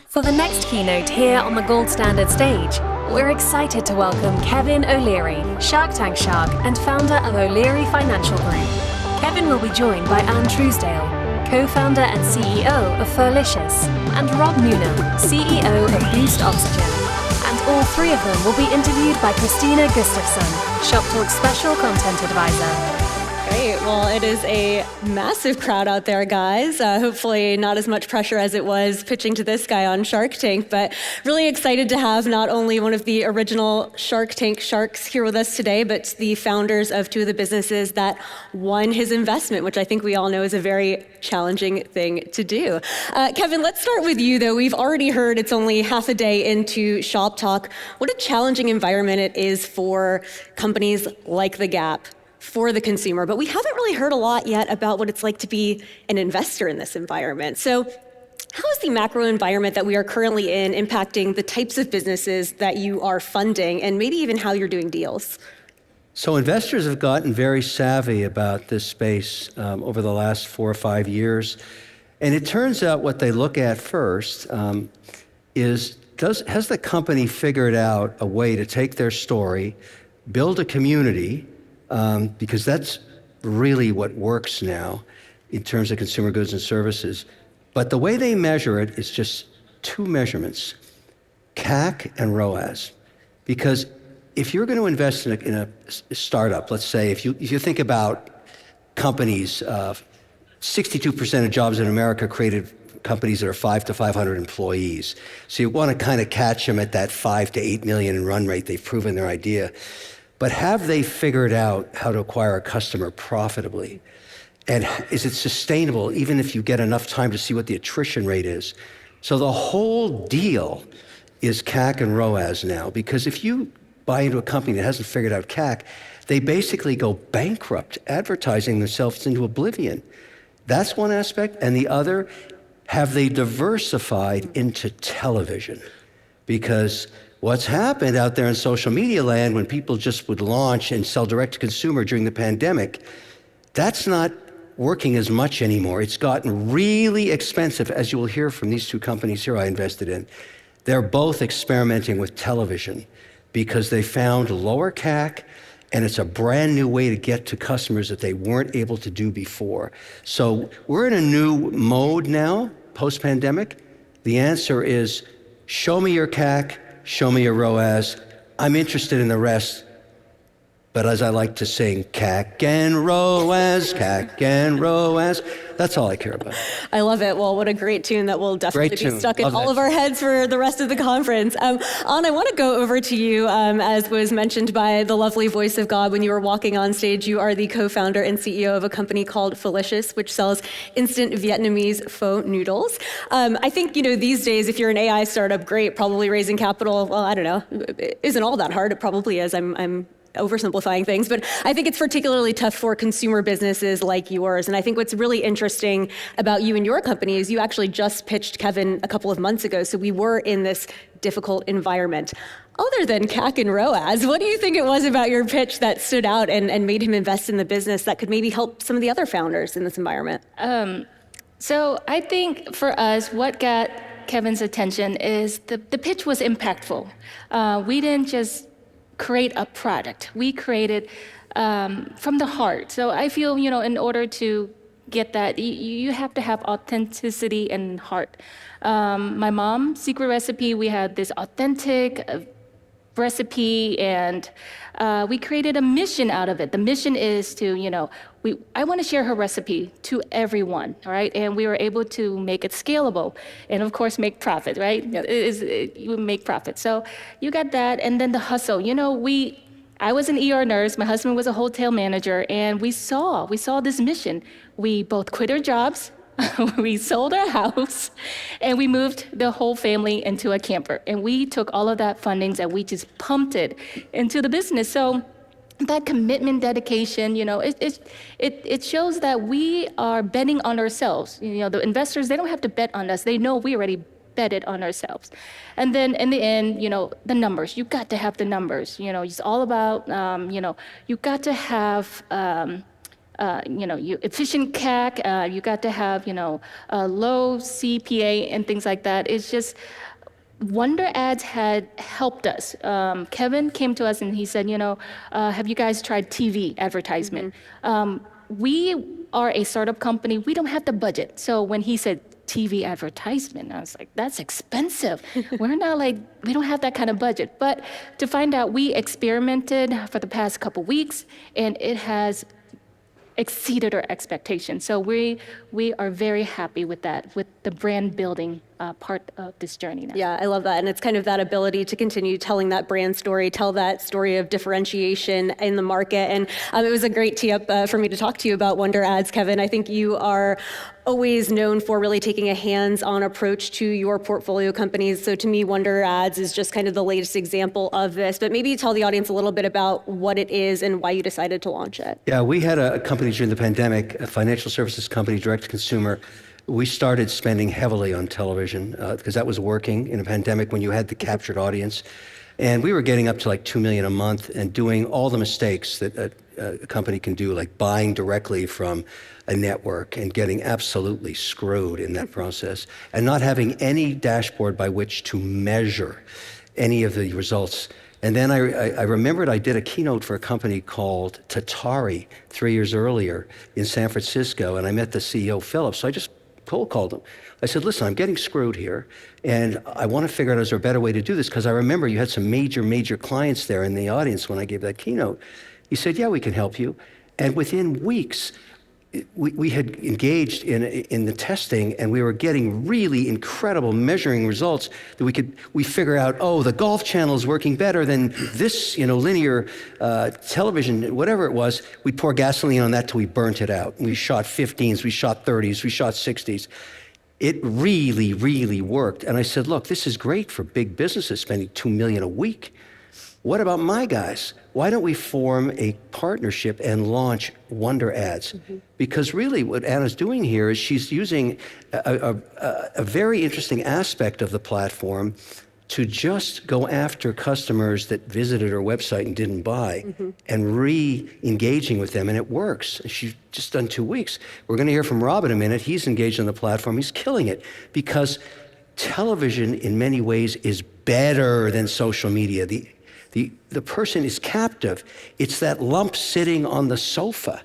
For the next keynote here on the Gold Standard stage, we're excited to welcome Kevin O'Leary, Shark Tank Shark and founder of O'Leary Financial Group. Kevin will be joined by Anne Truesdale, co-founder and CEO of Pholicious, and Rob Noonan, CEO of Boost Oxygen. And all three of them will be interviewed by Christina Gustafson, Shop Talk's special content advisor. Great. Well, it is a massive crowd out there, guys. Hopefully not as much pressure as it was pitching to this guy on Shark Tank, but really excited to have not only one of the original Shark Tank sharks here with us today, but the founders of two of the businesses that won his investment, which I think we all know is a very challenging thing to do. Kevin, let's start with you, though. We've already heard it's only half a day into Shop Talk. What a challenging environment it is for companies like The Gap for the consumer, but we haven't really heard a lot yet about what it's like to be an investor in this environment. So how is the macro environment that we are currently in impacting the types of businesses that you are funding and maybe even how you're doing deals? So investors have gotten very savvy about this space over the last 4 or 5 years. And it turns out what they look at first has the company figured out a way to take their story, build a community, because that's really what works now in terms of consumer goods and services. But the way they measure it is just two measurements, CAC and ROAS. Because if you're going to invest in a startup, let's say, if you think about companies, 62% of jobs in America created companies that are 5 to 500 employees. So you want to kind of catch them at that 5 to 8 million in run rate. They've proven their idea. But have they figured out how to acquire a customer profitably? And is it sustainable, even if you get enough time to see what the attrition rate is? So the whole deal is CAC and ROAS now, because if you buy into a company that hasn't figured out CAC, they basically go bankrupt, advertising themselves into oblivion. That's one aspect. And the other, have they diversified into television? Because what's happened out there in social media land when people just would launch and sell direct to consumer during the pandemic, that's not working as much anymore. It's gotten really expensive, as you will hear from these two companies here I invested in. They're both experimenting with television because they found lower CAC, and it's a brand new way to get to customers that they weren't able to do before. So we're in a new mode now, post-pandemic. The answer is, show me your CAC, show me your ROAS. I'm interested in the rest, but as I like to sing, CAC and ROAS, CAC and ROAS. That's all I care about. I love it. Well, what a great tune that will definitely be stuck in all of our heads for the rest of the conference. Anne, I want to go over to you, as was mentioned by the lovely voice of God when you were walking on stage. You are the co-founder and CEO of a company called Pholicious, which sells instant Vietnamese pho noodles. I think, these days, if you're an AI startup, great, probably raising capital, well, I don't know, it isn't all that hard. It probably is. I'm oversimplifying things, but I think it's particularly tough for consumer businesses like yours. And I think what's really interesting about you and your company is you actually just pitched Kevin a couple of months ago. So we were in this difficult environment. Other than CAC and ROAS, what do you think it was about your pitch that stood out and made him invest in the business that could maybe help some of the other founders in this environment? So I think for us, what got Kevin's attention is the pitch was impactful. We didn't just create a product. We created from the heart. So I feel, in order to get that, you have to have authenticity and heart. My mom's secret recipe, we had this authentic recipe, and we created a mission out of it. The mission is to, I want to share her recipe to everyone, all right? And we were able to make it scalable and, of course, make profit, right? Yep. You make profit. So you got that, and then the hustle. I was an ER nurse, my husband was a hotel manager, and we saw this mission. We both quit our jobs, we sold our house, and we moved the whole family into a camper. And we took all of that fundings and we just pumped it into the business. So that commitment, dedication, it shows that we are betting on ourselves. The investors, they don't have to bet on us. They know we already betted on ourselves. And then in the end, the numbers, you got to have the numbers. It's all about, you got to have efficient CAC, you got to have, low CPA and things like that. It's just, Wonder Ads had helped us. Kevin came to us and he said, have you guys tried TV advertisement? We are a startup company. We don't have the budget. So when he said TV advertisement, I was like, that's expensive. We don't have that kind of budget. But to find out, we experimented for the past couple weeks, and it has exceeded our expectations. So we are very happy with that, with the brand building part of this journey now. Yeah, I love that. And it's kind of that ability to continue telling that brand story, tell that story of differentiation in the market. And it was a great tee up for me to talk to you about Wonder Ads, Kevin. I think you are always known for really taking a hands-on approach to your portfolio companies. So to me, Wonder Ads is just kind of the latest example of this. But maybe tell the audience a little bit about what it is and why you decided to launch it. Yeah, we had a company during the pandemic, a financial services company, direct to consumer. We started spending heavily on television because that was working in a pandemic when you had the captured audience. And we were getting up to like $2 million a month and doing all the mistakes that a company can do, like buying directly from a network and getting absolutely screwed in that process and not having any dashboard by which to measure any of the results. And then I remembered I did a keynote for a company called Tatari 3 years earlier in San Francisco, and I met the CEO, Philip. So I just cold called him. I said, listen, I'm getting screwed here, and I want to figure out, is there a better way to do this? Because I remember you had some major clients there in the audience when I gave that keynote. He said, yeah, we can help you. And within weeks, we had engaged in the testing, and we were getting really incredible measuring results that we figure out, oh, the Golf Channel is working better than this, linear television, whatever it was. We pour gasoline on that till we burnt it out. We shot 15s, we shot 30s, we shot 60s. It really worked. And I said, look, this is great for big businesses spending $2 million a week. What about my guys? Why don't we form a partnership and launch Wonder Ads? Because really what Anna's doing here is she's using a very interesting aspect of the platform to just go after customers that visited her website and didn't buy and re-engaging with them, and it works. She's just done 2 weeks. We're gonna hear from Rob in a minute. He's engaged on the platform. He's killing it because television in many ways is better than social media. The person is captive. It's that lump sitting on the sofa.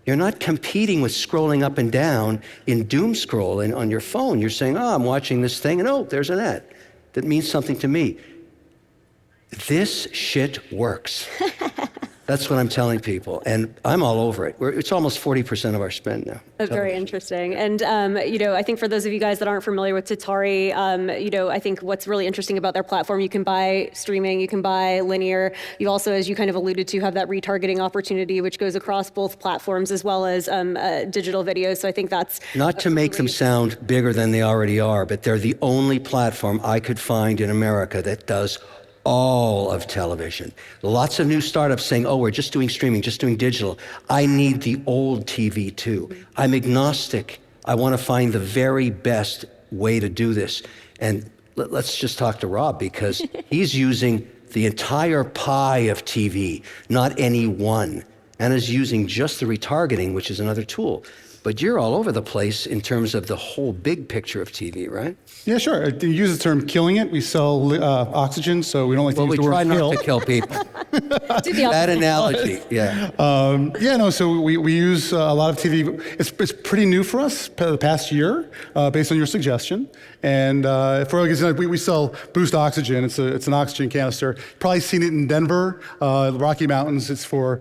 You're not competing with scrolling up and down in doom scroll on your phone. You're saying, oh, I'm watching this thing, and oh, there's an ad that means something to me. This shit works. That's what I'm telling people, and I'm all over it. It's almost 40% of our spend now. That's very interesting. And, I think for those of you guys that aren't familiar with Tatari, I think what's really interesting about their platform, you can buy streaming, you can buy linear. You also, as you kind of alluded to, have that retargeting opportunity, which goes across both platforms as well as digital video. So I think that's... Not to make them sound bigger than they already are, but they're the only platform I could find in America that does all of television. Lots of new startups saying, oh, we're just doing streaming, just doing digital. I need the old TV too. I'm agnostic. I want to find the very best way to do this. And let's just talk to Rob, because he's using the entire pie of TV, not any one, and is using just the retargeting, which is another tool. But you're all over the place in terms of the whole big picture of TV, right? Yeah, sure. You use the term killing it. We sell oxygen, so we don't like to use the word kill. Well, we try not to kill people. That analogy, yeah. So we use a lot of TV. It's pretty new for us the past year, based on your suggestion. And for example, we sell Boost Oxygen. It's an oxygen canister. Probably seen it in Denver, the Rocky Mountains. Heretofore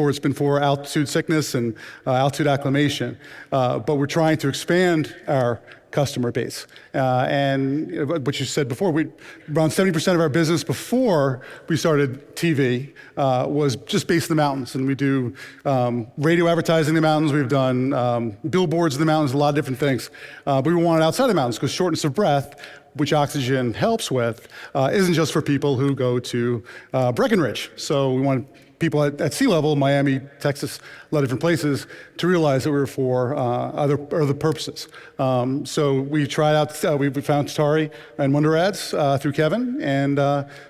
it's been for altitude sickness and altitude acclimation. But we're trying to expand our customer base. And what you said before, around 70% of our business before we started TV was just based in the mountains. And we do radio advertising in the mountains. We've done billboards in the mountains, a lot of different things. But we wanted outside the mountains because shortness of breath, which oxygen helps with, isn't just for people who go to Breckenridge. So we want people at C-level, Miami, Texas, a lot of different places, to realize that we were for other purposes. So we tried out, we found Tatari and Wonder Ads through Kevin, and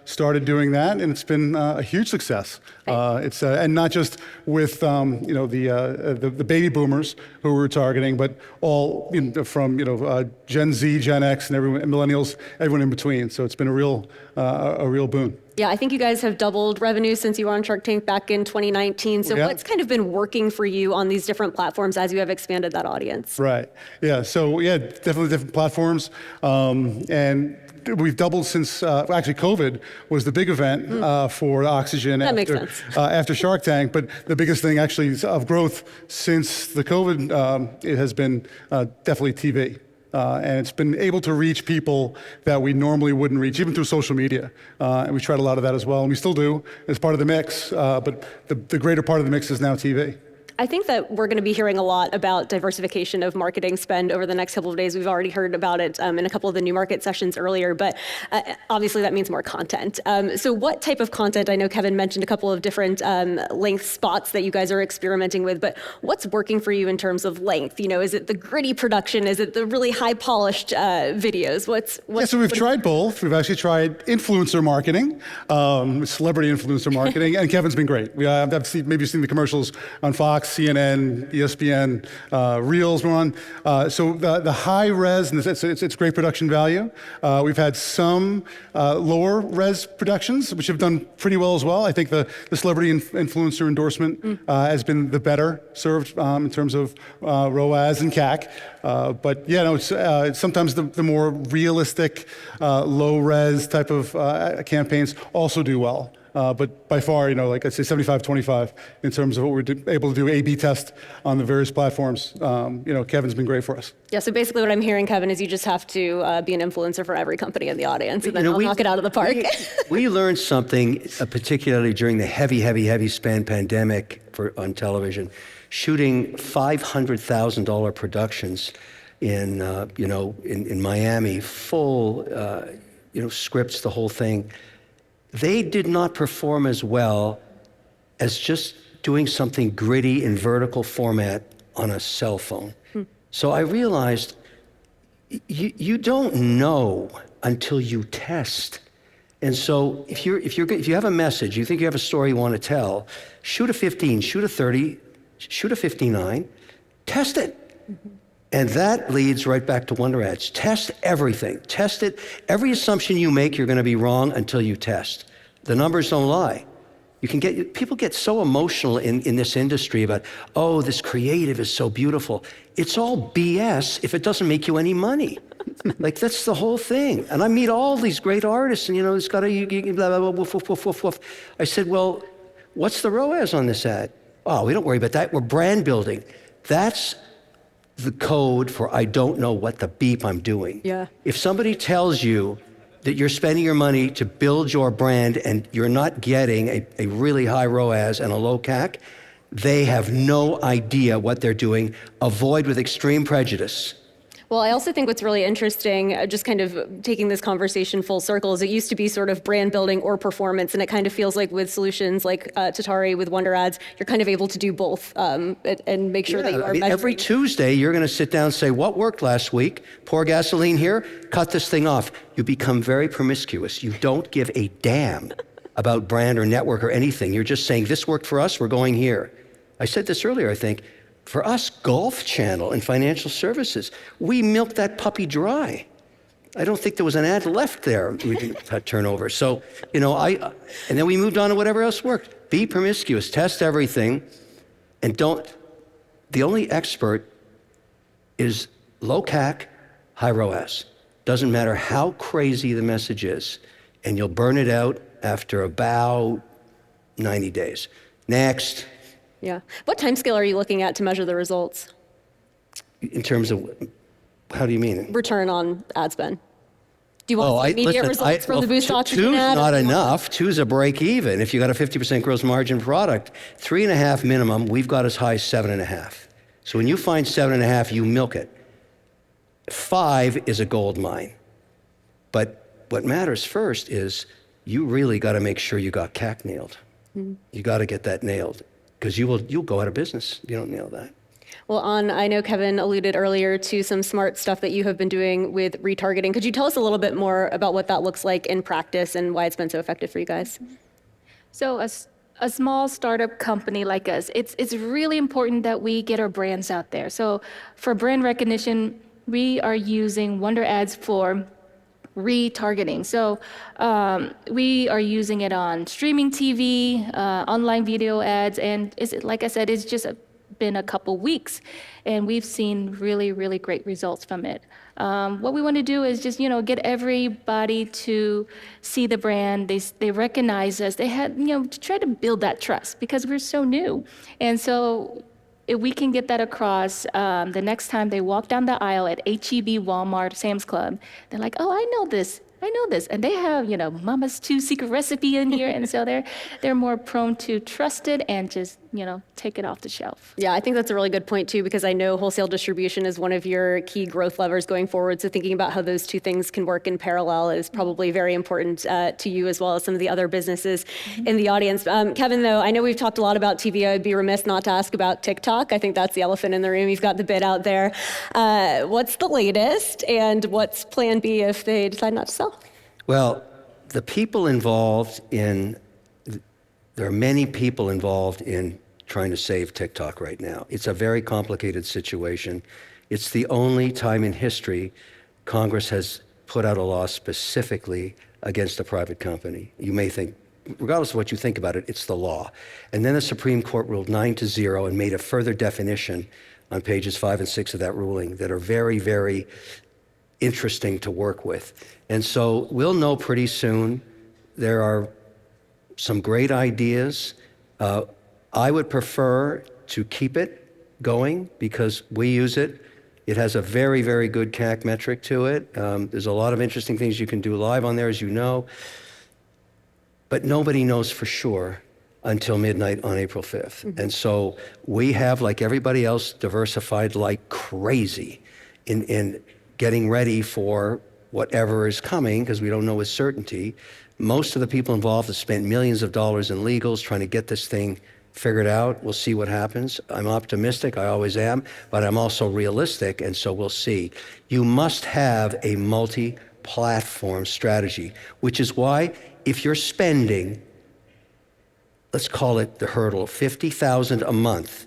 started doing that, and it's been a huge success. It's and not just with the baby boomers who we're targeting, but all from Gen Z, Gen X, and everyone, millennials, everyone in between. So it's been a real boon. Yeah, I think you guys have doubled revenue since you were on Shark Tank back in 2019. So what's kind of been working for you on these different platforms as you have expanded that audience? Right. Yeah. So yeah, definitely different platforms, and we've doubled since actually COVID was the big event for Oxygen that makes sense. After Shark Tank. But the biggest thing actually of growth since the COVID it has been definitely TV. And it's been able to reach people that we normally wouldn't reach, even through social media. And we tried a lot of that as well, and we still do as part of the mix. But the greater part of the mix is now TV. I think that we're going to be hearing a lot about diversification of marketing spend over the next couple of days. We've already heard about it in a couple of the new market sessions earlier, but obviously that means more content. So what type of content? I know Kevin mentioned a couple of different length spots that you guys are experimenting with, but what's working for you in terms of length? Is it the gritty production? Is it the really high polished videos? So we've tried both. We've actually tried influencer marketing, celebrity influencer marketing, and Kevin's been great. I've maybe seen the commercials on Fox, CNN, ESPN, Reels we're on. So the high res, and it's great production value. We've had some lower res productions, which have done pretty well as well. I think the celebrity influencer endorsement has been the better served in terms of ROAS and CAC. But yeah, no, it's sometimes the more realistic, low res type of campaigns also do well. But by far, like I say, 75-25 in terms of what we're able to do A/B test on the various platforms. Kevin's been great for us. Yeah, so basically what I'm hearing, Kevin, is you just have to be an influencer for every company in the audience, and then I'll knock it out of the park. We learned something, particularly during the heavy span pandemic on television, shooting $500,000 productions in Miami, full, scripts, the whole thing. They did not perform as well as just doing something gritty in vertical format on a cell phone. So I realized you don't know until you test. And so if you have a message, you think you have a story you want to tell, shoot a 15, shoot a 30, shoot a 59, test it. And that leads right back to Wonder Ads. Test everything. Test it. Every assumption you make, you're going to be wrong until you test. The numbers don't lie. People get so emotional in this industry about, oh, this creative is so beautiful. It's all BS if it doesn't make you any money. Like, that's the whole thing. And I meet all these great artists, and it's got a blah, blah, blah, woof, woof, woof, woof, woof. I said, well, what's the ROAS on this ad? Oh, we don't worry about that. We're brand building. That's the code for I don't know what the beep I'm doing. Yeah. If somebody tells you that you're spending your money to build your brand and you're not getting a really high ROAS and a low CAC, they have no idea what they're doing. Avoid with extreme prejudice. Well, I also think what's really interesting, just kind of taking this conversation full circle, is it used to be sort of brand building or performance, and it kind of feels like with solutions like Tatari, with Wonder Ads, you're kind of able to do both and make sure that you are measuring. Every Tuesday, you're going to sit down and say, what worked last week? Pour gasoline here, cut this thing off. You become very promiscuous. You don't give a damn about brand or network or anything. You're just saying, this worked for us, we're going here. I said this earlier, I think. For us, Golf Channel and financial services, we milked that puppy dry. I don't think there was an ad left there we didn't turn over. So, and then we moved on to whatever else worked. Be promiscuous, test everything, and the only expert is low CAC, high ROAS. Doesn't matter how crazy the message is, and you'll burn it out after about 90 days. Next. Yeah. What time scale are you looking at to measure the results? In terms of, how do you mean? Return on ad spend. Do you want immediate results from the Boost Oxygen ad? Two's not enough. Two's a break even. If you got a 50% gross margin product, 3.5 minimum, we've got as high as 7.5. So when you find 7.5, you milk it. 5 is a gold mine. But what matters first is you really got to make sure you got CAC nailed. You got to get that nailed, because you'll go out of business if you don't nail that. Well, I know Kevin alluded earlier to some smart stuff that you have been doing with retargeting. Could you tell us a little bit more about what that looks like in practice and why it's been so effective for you guys? So a small startup company like us, it's really important that we get our brands out there. So for brand recognition, we are using Wonder Ads for retargeting. So we are using it on streaming TV, online video ads, and like I said, it's just been a couple weeks, and we've seen really, really great results from it. What we want to do is just, get everybody to see the brand. They recognize us. They had, to try to build that trust because we're so new. And so if we can get that across, the next time they walk down the aisle at H-E-B, Walmart, Sam's Club, they're like, oh, I know this. And they have, Mama's 2 secret recipe in here. And so they're more prone to trust it and just, take it off the shelf. Yeah, I think that's a really good point too, because I know wholesale distribution is one of your key growth levers going forward. So thinking about how those two things can work in parallel is probably very important to you, as well as some of the other businesses in the audience. Kevin, though, I know we've talked a lot about TV. I'd be remiss not to ask about TikTok. I think that's the elephant in the room. You've got the bid out there. What's the latest, and what's plan B if they decide not to sell? Well, the people involved there are many people involved in trying to save TikTok right now. It's a very complicated situation. It's the only time in history Congress has put out a law specifically against a private company. You may think, regardless of what you think about it, it's the law. And then the Supreme Court ruled 9-0 and made a further definition on pages 5 and 6 of that ruling that are very, very interesting to work with. And so we'll know pretty soon. There are some great ideas. I would prefer to keep it going because we use it. It has a very, very good CAC metric to it. There's a lot of interesting things you can do live on there, as you know. But nobody knows for sure until midnight on April 5th. Mm-hmm. And so we have, like everybody else, diversified like crazy in getting ready for whatever is coming, because we don't know with certainty. Most of the people involved have spent millions of dollars in legals trying to get this thing figured out. We'll see what happens. I'm optimistic, I always am, but I'm also realistic, and so we'll see. You must have a multi-platform strategy, which is why if you're spending, let's call it the hurdle, $50,000 a month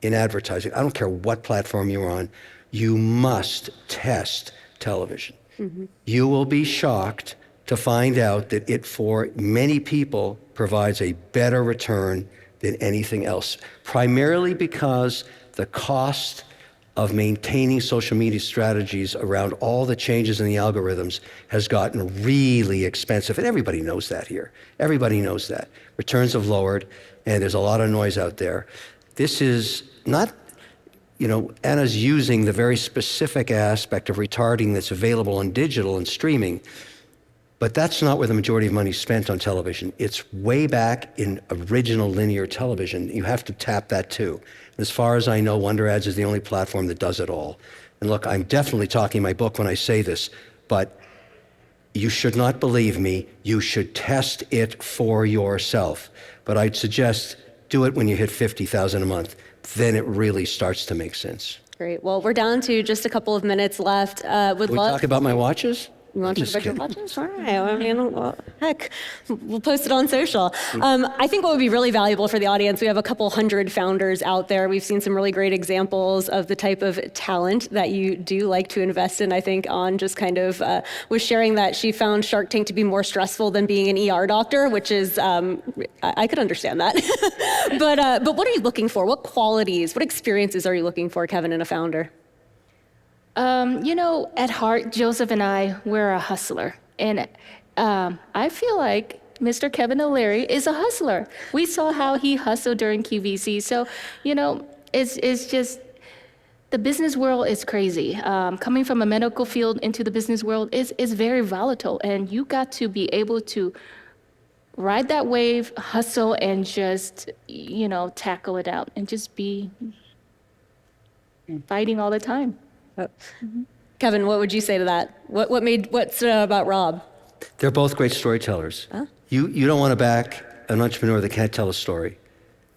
in advertising, I don't care what platform you're on, you must test television. Mm-hmm. You will be shocked to find out that it, for many people, provides a better return than anything else, primarily because the cost of maintaining social media strategies around all the changes in the algorithms has gotten really expensive. And everybody knows that here. Everybody knows that. Returns have lowered, and there's a lot of noise out there. This is not, Anna's using the very specific aspect of retargeting that's available on digital and streaming. But that's not where the majority of money is spent on television. It's way back in original linear television. You have to tap that too. And as far as I know, Wonder Ads is the only platform that does it all. And look, I'm definitely talking in my book when I say this, but you should not believe me. You should test it for yourself. But I'd suggest do it when you hit $50,000 a month. Then it really starts to make sense. Great. Well, we're down to just a couple of minutes left. Can we talk about my watches? You want to talk about your watches? All right. I mean, well, heck, we'll post it on social. I think what would be really valuable for the audience, we have a couple hundred founders out there. We've seen some really great examples of the type of talent that you do like to invest in. I think On just kind of was sharing that she found Shark Tank to be more stressful than being an ER doctor, which is, I could understand that. But what are you looking for? What qualities, what experiences are you looking for, Kevin, in a founder? At heart, Joseph and I, we're a hustler. And I feel like Mr. Kevin O'Leary is a hustler. We saw how he hustled during QVC. So, it's just, the business world is crazy. Coming from a medical field into the business world is very volatile. And you got to be able to ride that wave, hustle, and just, tackle it out and just be fighting all the time. Mm-hmm. Kevin, what would you say to that? What's about Rob? They're both great storytellers. Huh? You don't want to back an entrepreneur that can't tell a story.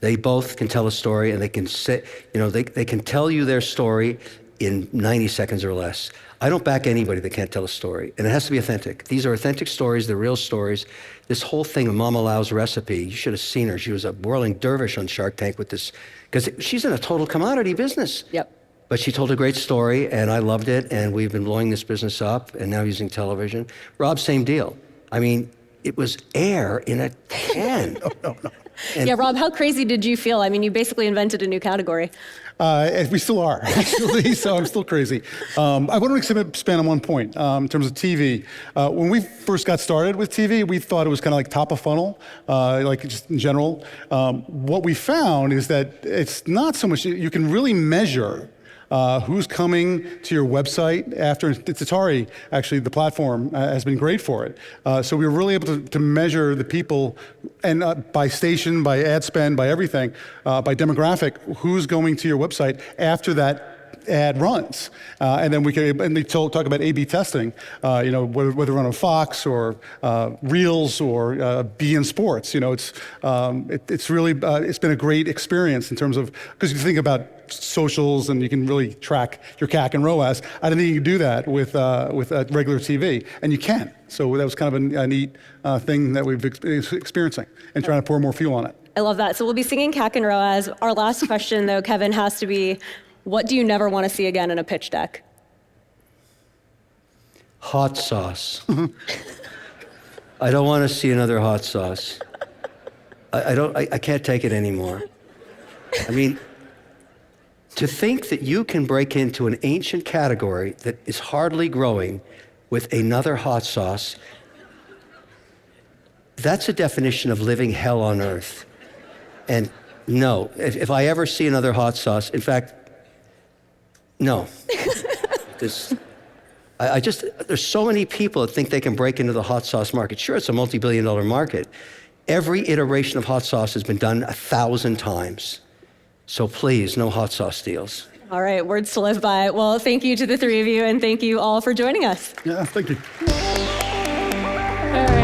They both can tell a story, and they can say, they can tell you their story in 90 seconds or less. I don't back anybody that can't tell a story, and it has to be authentic. These are authentic stories, they're real stories. This whole thing of Mama Lau's recipe, you should have seen her. She was a whirling dervish on Shark Tank with this, because she's in a total commodity business. Yep. But she told a great story, and I loved it, and we've been blowing this business up, and now using television. Rob, same deal. I mean, it was air in a can. No. Yeah, Rob, how crazy did you feel? I mean, you basically invented a new category. We still are, actually, so I'm still crazy. I want to expand on one point in terms of TV. When we first got started with TV, we thought it was kind of like top of funnel, like just in general. What we found is that it's not so much, you can really measure who's coming to your website after. Tatari, actually, the platform has been great for it. So we were really able to measure the people, and by station, by ad spend, by everything, by demographic, who's going to your website after that ad runs. And then they talk about A/B testing, whether run on Fox or Reels or Be in Sports. It's really, it's been a great experience in terms of, because you think about socials and you can really track your CAC and ROAS. I didn't think you could do that with regular TV, and you can. So that was kind of a neat thing that we've been experiencing and trying to pour more fuel on it. I love that. So we'll be singing CAC and ROAS. Our last question, though, Kevin, has to be, what do you never want to see again in a pitch deck? Hot sauce. I don't want to see another hot sauce. I can't take it anymore. I mean, to think that you can break into an ancient category that is hardly growing with another hot sauce, that's a definition of living hell on earth. And no, if I ever see another hot sauce, in fact, no. There's so many people that think they can break into the hot sauce market. Sure, it's a multi-billion-dollar market. Every iteration of hot sauce has been done 1,000 times. So please, no hot sauce deals. All right, words to live by. Well, thank you to the three of you, and thank you all for joining us. Yeah, thank you. All right.